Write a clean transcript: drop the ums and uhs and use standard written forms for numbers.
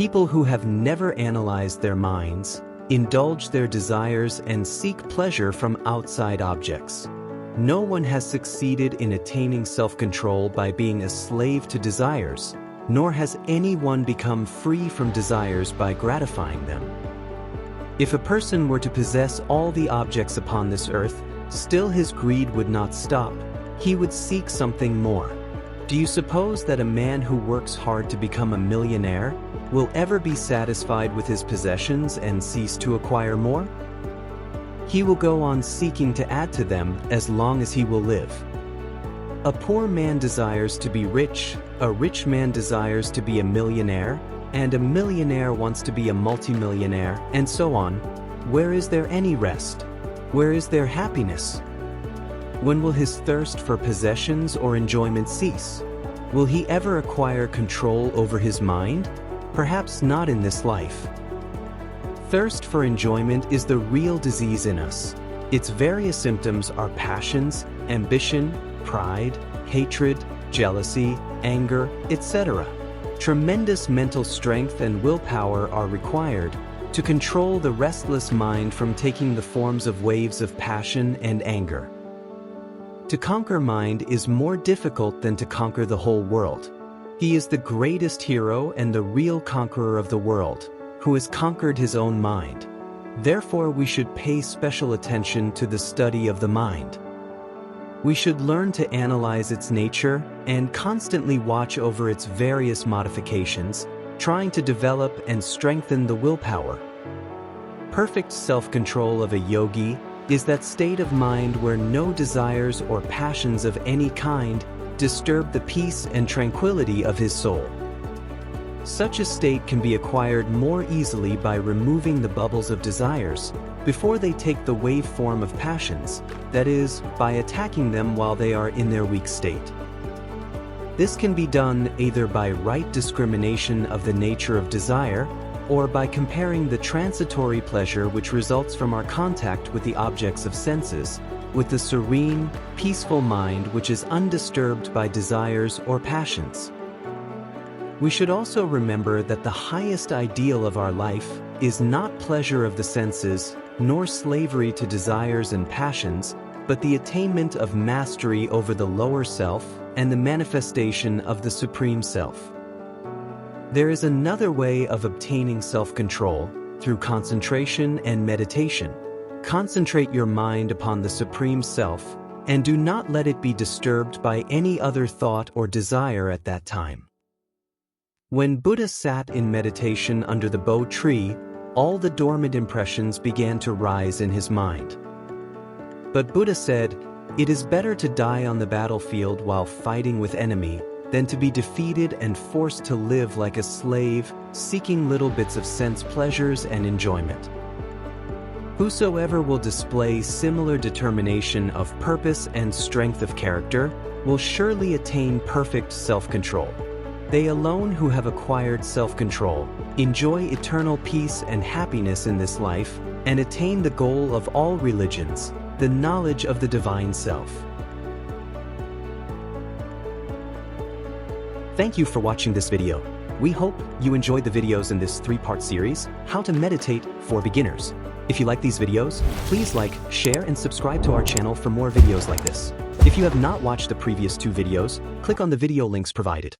People who have never analyzed their minds, indulge their desires and seek pleasure from outside objects. No one has succeeded in attaining self-control by being a slave to desires, nor has anyone become free from desires by gratifying them. If a person were to possess all the objects upon this earth, still his greed would not stop. He would seek something more. Do you suppose that a man who works hard to become a millionaire will ever be satisfied with his possessions and cease to acquire more? He will go on seeking to add to them as long as he will live. A poor man desires to be rich, a rich man desires to be a millionaire, and a millionaire wants to be a multimillionaire, and so on. Where is there any rest? Where is there happiness? When will his thirst for possessions or enjoyment cease? Will he ever acquire control over his mind? Perhaps not in this life. Thirst for enjoyment is the real disease in us. Its various symptoms are passions, ambition, pride, hatred, jealousy, anger, etc. Tremendous mental strength and willpower are required to control the restless mind from taking the forms of waves of passion and anger. To conquer mind is more difficult than to conquer the whole world. He is the greatest hero and the real conqueror of the world, who has conquered his own mind. Therefore, we should pay special attention to the study of the mind. We should learn to analyze its nature and constantly watch over its various modifications, trying to develop and strengthen the willpower. Perfect self-control of a yogi is that state of mind where no desires or passions of any kind disturb the peace and tranquility of his soul. Such a state can be acquired more easily by removing the bubbles of desires before they take the wave form of passions, that is, by attacking them while they are in their weak state. This can be done either by right discrimination of the nature of desire, or by comparing the transitory pleasure which results from our contact with the objects of senses, with the serene, peaceful mind which is undisturbed by desires or passions. We should also remember that the highest ideal of our life is not pleasure of the senses, nor slavery to desires and passions, but the attainment of mastery over the lower self and the manifestation of the Supreme Self. There is another way of obtaining self-control, through concentration and meditation. Concentrate your mind upon the Supreme Self, and do not let it be disturbed by any other thought or desire at that time. When Buddha sat in meditation under the Bo tree, all the dormant impressions began to rise in his mind. But Buddha said, "It is better to die on the battlefield while fighting with enemy, than to be defeated and forced to live like a slave, seeking little bits of sense pleasures and enjoyment." Whosoever will display similar determination of purpose and strength of character will surely attain perfect self-control. They alone who have acquired self-control enjoy eternal peace and happiness in this life and attain the goal of all religions, the knowledge of the Divine Self. Thank you for watching this video. We hope you enjoyed the videos in this 3-part series, How to Meditate for Beginners. If you like these videos, please like, share, and subscribe to our channel for more videos like this. If you have not watched the previous 2 videos, click on the video links provided.